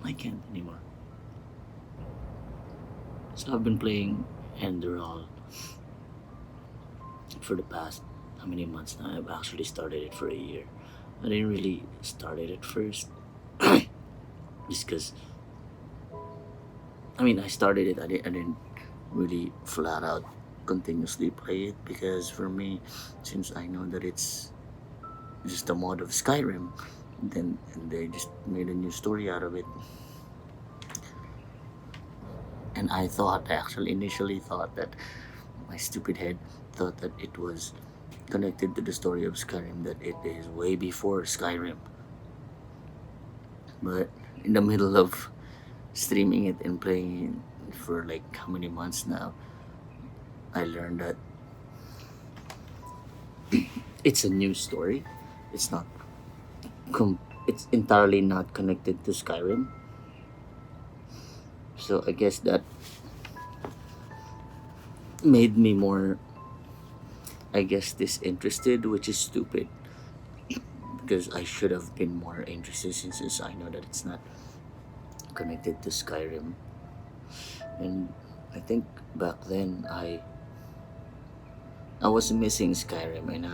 I can't anymore. So I've been playing Enderal for the past how many months now? I've actually started it for a year. I didn't really start it at first just because I started it. I didn't really flat out continuously play it because for me, since I know that it's just a mod of Skyrim, then and they just made a new story out of it. And I actually initially thought that my stupid head thought that it was connected to the story of Skyrim, that it is way before Skyrim. But in the middle of streaming it and playing it for like how many months now, I learned that it's a new story. It's not it's entirely not connected to Skyrim. So I guess that made me more, I guess, disinterested, which is stupid because I should have been more interested since I know that it's not connected to Skyrim. And I think back then I was missing Skyrim, and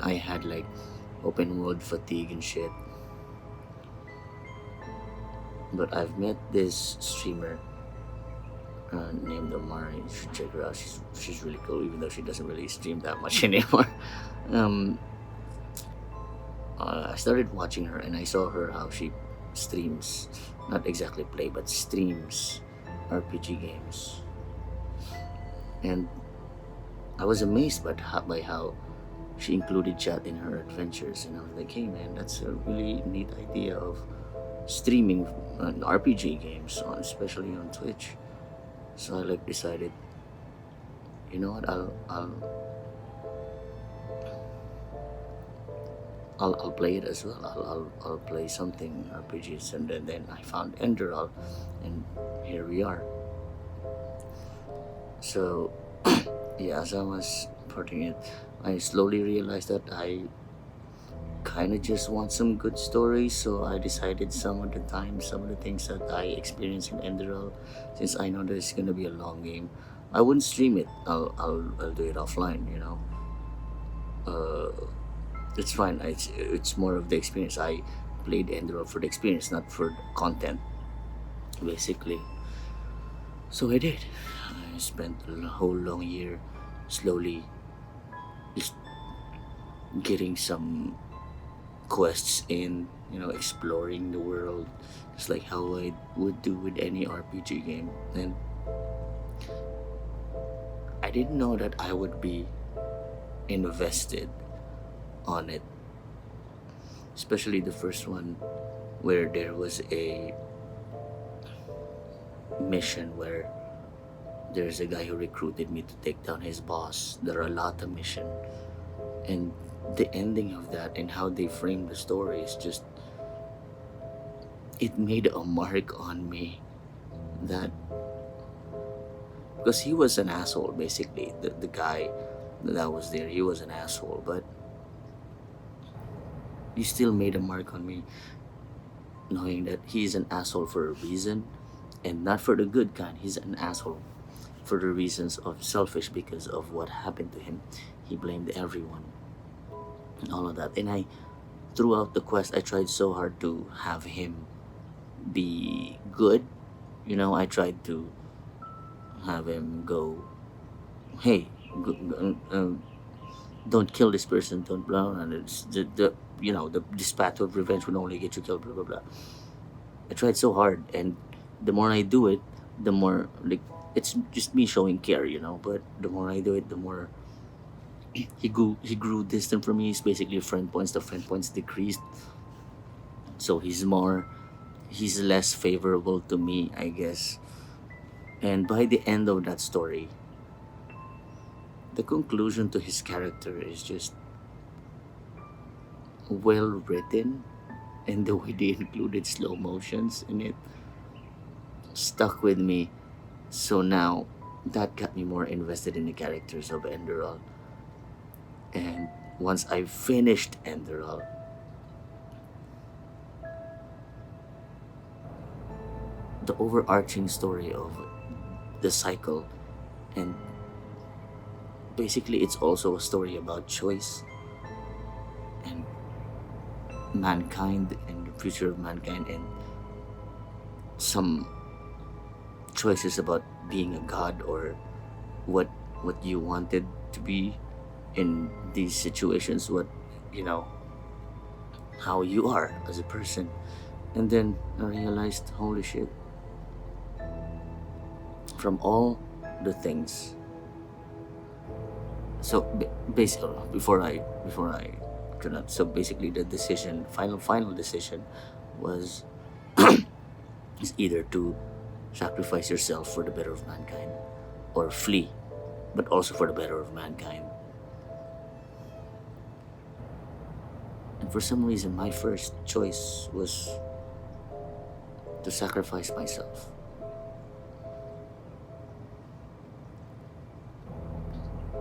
I had like open world fatigue and shit. But I've met this streamer named Omari. You should check her out. She's really cool, even though she doesn't really stream that much anymore. um, I started watching her, and I saw her how she streams, not exactly play, but streams RPG games, and I was amazed by how she included chat in her adventures, and I was like, hey man, that's a really neat idea of streaming RPG games, especially on Twitch. So I like decided, you know what, I'll play it as well. I'll play something RPGs, and then I found Enderal, and here we are. So yeah, as I was porting it, I slowly realized that I kind of just want some good stories. So I decided some of the things that I experienced in Enderal, since I know that it's gonna be a long game, I wouldn't stream it. I'll do it offline. Uh, it's fine. It's more of the experience. I played Enderal for the experience, not for the content, basically. So I did. I spent a whole long year slowly just getting some quests in, exploring the world, just like how I would do with any RPG game. And I didn't know that I would be invested on it, especially the first one where there was a mission where there's a guy who recruited me to take down his boss, the Ralata mission. And the ending of that and how they framed the story is just, it made a mark on me, that because he was an asshole, basically. The guy that was there, he was an asshole, but he still made a mark on me, knowing that he's an asshole for a reason, and not for the good kind. He's an asshole for the reasons of selfish, because of what happened to him. He blamed everyone and all of that. And throughout the quest, I tried so hard to have him be good. I tried to have him go, hey, don't kill this person, don't blah, and it's this path of revenge would only get you killed, blah blah blah. I tried so hard, and the more I do it, the more, like, it's just me showing care, but the more I do it, the more he grew distant from me. He's basically the friend points decreased, so he's less favorable to me, I guess. And by the end of that story, the conclusion to his character is just well written, and the way they included slow motions in it stuck with me. So now that got me more invested in the characters of Enderal. And once I finished Enderal, the overarching story of the cycle, and basically it's also a story about choice and mankind and the future of mankind, and some choices about being a god, or what you wanted to be in these situations, what you know how you are as a person. And then I realized, holy shit, from all the things. So basically, before I turn up, so basically the decision, final decision was is either to sacrifice yourself for the better of mankind, or flee, but also for the better of mankind. And for some reason, my first choice was to sacrifice myself.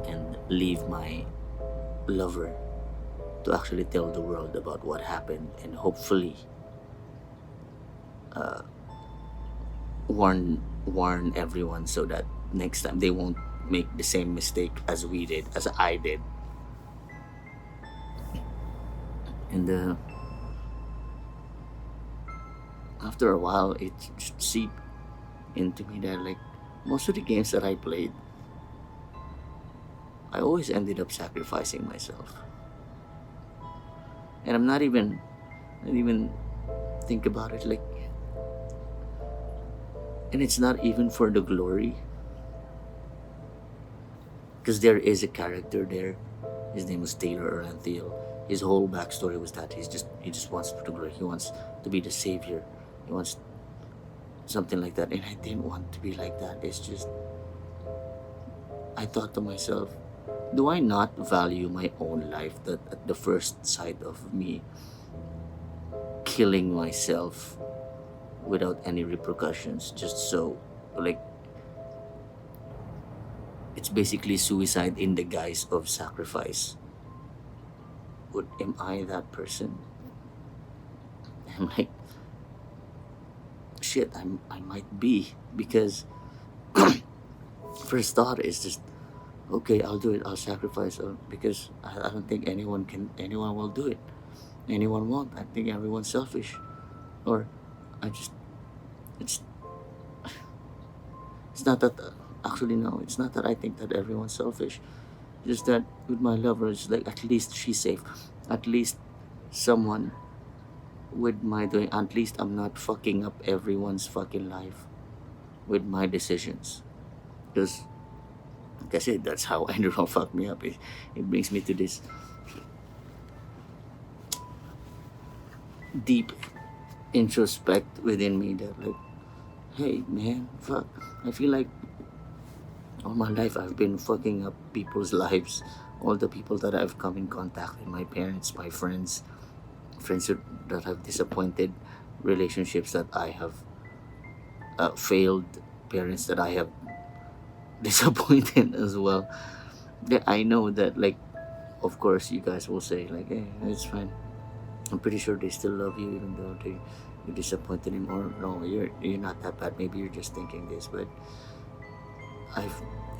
And leave my lover to actually tell the world about what happened, and hopefully uh, warn everyone, so that next time they won't make the same mistake as we did, as I did. And after a while, it seeped into me that, like, most of the games that I played, I always ended up sacrificing myself. And not even think about it, like, and it's not even for the glory, because there is a character there. His name was Taylor Oranthiel. His whole backstory was that he just wants for the glory. He wants to be the savior. He wants something like that, and I didn't want to be like that. It's just, I thought to myself, do I not value my own life, that at the first sight of me killing myself without any repercussions, just so, like, it's basically suicide in the guise of sacrifice? Am I that person? I'm like, shit, I might be, because first thought is just, okay, I'll do it, I'll sacrifice, because I don't think anyone will do it. Anyone won't. I think everyone's selfish. Or I just, it's it's not that, actually, no, it's not that I think that everyone's selfish. Just that with my lover, it's like, at least she's safe. At least someone with my doing, at least I'm not fucking up everyone's fucking life with my decisions. Because, like I said, that's how Enderal fucked me up. It brings me to this deep introspect within me that, like, hey man, fuck, I feel like all my life I've been fucking up people's lives. All the people that I've come in contact with, my parents, my friends, that have disappointed, relationships that I have failed, parents that I have disappointed as well. I know that, like, of course you guys will say, like, hey, it's fine, I'm pretty sure they still love you even though you disappointed him. Or no, you're not that bad, maybe you're just thinking this. But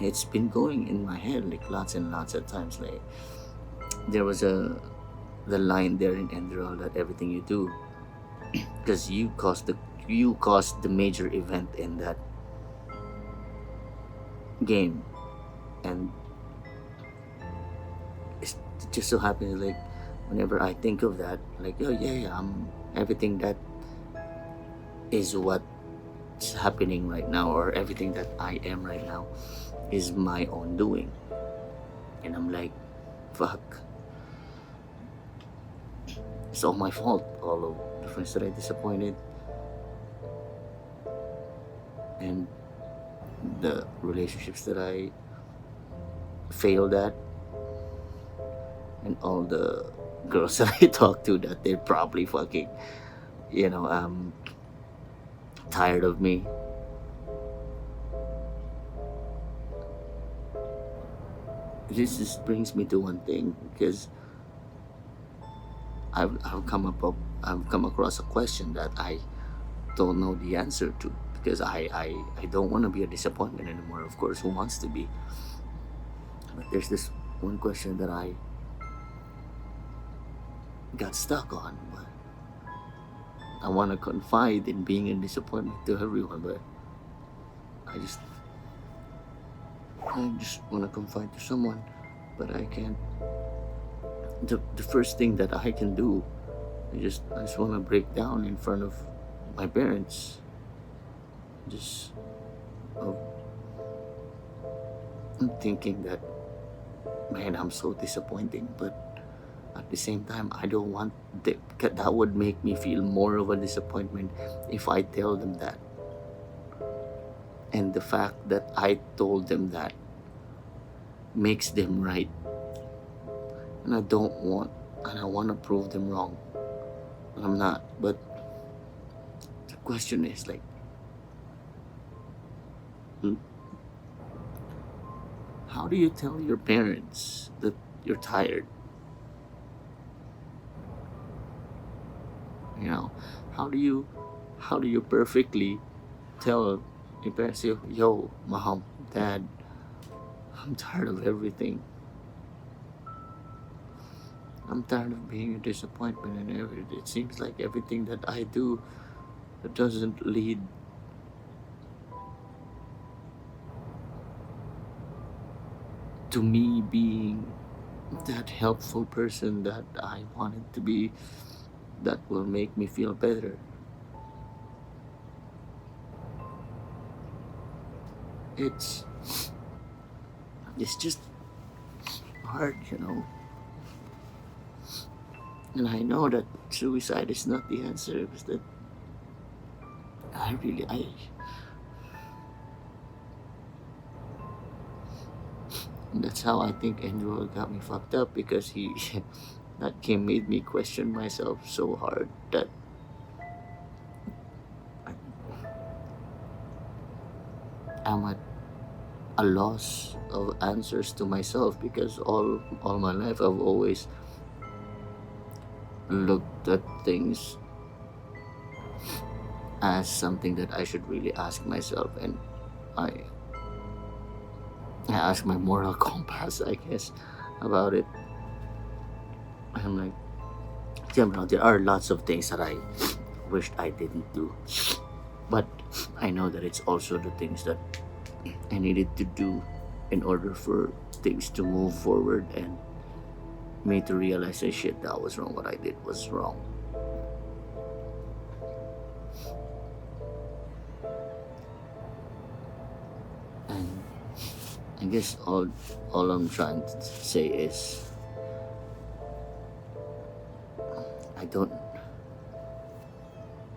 it's been going in my head, like, lots and lots of times. Like, there was the line there in Enderal that everything you do, because you caused the major event in that game. And it just so happens, like, whenever I think of that, like, oh yeah, everything that is what's happening right now, or everything that I am right now, is my own doing. And I'm like, fuck, it's all my fault. All of the friends that I disappointed, and the relationships that I failed at, and all the girls that I talked to that they're probably fucking, tired of me. This just brings me to one thing, because I've come across a question that I don't know the answer to. because I don't want to be a disappointment anymore. Of course, who wants to be? But there's this one question that I got stuck on, but I want to confide in being a disappointment to everyone, but I just want to confide to someone, but I can't. The first thing that I can do, I just want to break down in front of my parents. Just uh, I'm thinking that, man, I'm so disappointing, but at the same time, I don't want that would make me feel more of a disappointment if I tell them that. And the fact that I told them that makes them right. And I want to prove them wrong. But I'm not. But the question is like, how do you tell your parents that you're tired? You know, how do you perfectly tell your parents, yo, mom, dad, I'm tired of everything. I'm tired of being a disappointment, and it seems like everything that I do that doesn't lead to me being that helpful person that I wanted to be, that will make me feel better. It's just hard, you know. And I know that suicide is not the answer, because that I that's how I think Enderal got me fucked up, because he that game made me question myself so hard that I'm at a loss of answers to myself, because all my life I've always looked at things as something that I should really ask myself, and I ask my moral compass, I guess, about it. I'm like, there are lots of things that I wished I didn't do, but I know that it's also the things that I needed to do in order for things to move forward, and me to realize that shit, that was wrong. What I did was wrong. And I guess all I'm trying to say is, I don't.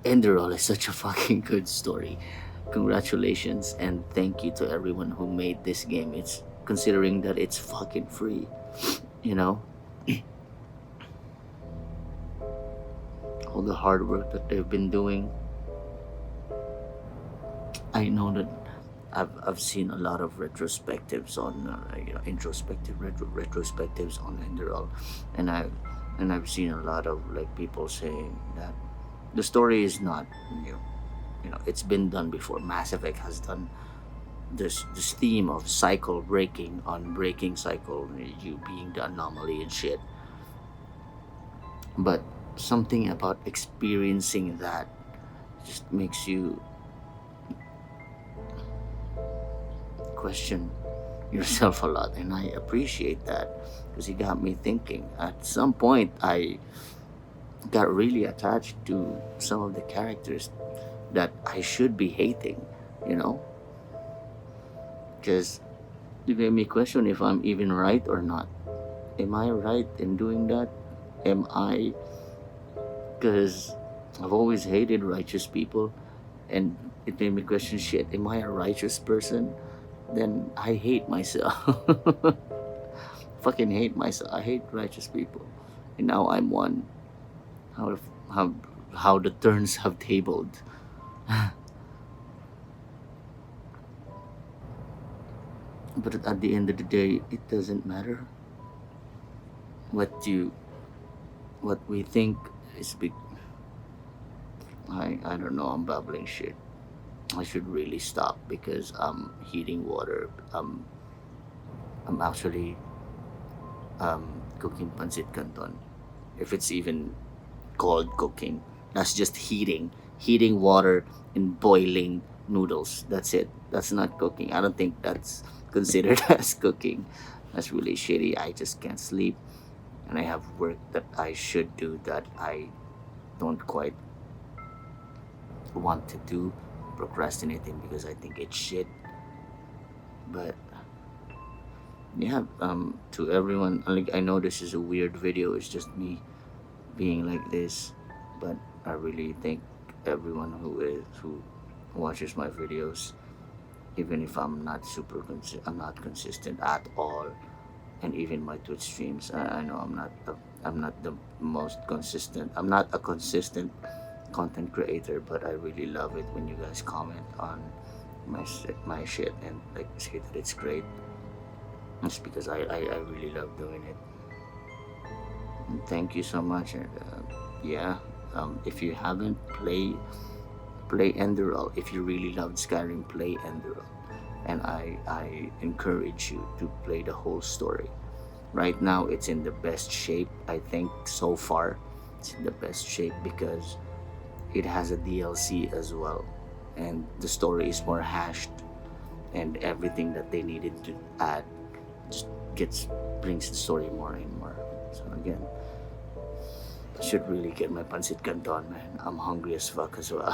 Enderal is such a fucking good story. Congratulations and thank you to everyone who made this game. It's considering that it's fucking free, you know. All the hard work that they've been doing. I know that I've seen a lot of retrospectives on retrospectives on Enderal, and I've seen a lot of like people saying that the story is not new. You know, it's been done before. Mass Effect has done this theme of cycle breaking on breaking cycle, you being the anomaly and shit. But something about experiencing that just makes you question yourself a lot, and I appreciate that, because it got me thinking. At some point I got really attached to some of the characters that I should be hating, you know, because it made me question if I'm even right or not. Am I right in doing that? Am I? Because I've always hated righteous people, and it made me question, shit, am I a righteous person? Then I hate myself. Fucking hate myself. I hate righteous people, and now I'm one. How how how the turns have tabled. But at the end of the day, it doesn't matter what we think is big. I don't know. I'm babbling shit. I should really stop because I'm heating water. I'm actually cooking pancit canton. If it's even called cooking, that's just heating water and boiling noodles. That's it. That's not cooking. I don't think that's considered as cooking. That's really shitty. I just can't sleep, and I have work that I should do that I don't quite want to do, procrastinating because I think it's shit. But yeah, to everyone, like, I know this is a weird video. It's just me being like this, but I really thank everyone who watches my videos, even if I'm not consistent at all, and even my Twitch streams. I know I'm not the most consistent. I'm not a consistent content creator, but I really love it when you guys comment on my shit and like say that it's great. It's because I really love doing it. And thank you so much. And yeah, if you haven't play Enderal. If you really loved Skyrim, play Enderal. And I encourage you to play the whole story. Right now, it's in the best shape, I think, so far. It's in the best shape because it has a DLC as well. And the story is more hashed, and everything that they needed to add just brings the story more and more. So again, I should really get my pancit canton, man. I'm hungry as fuck as well.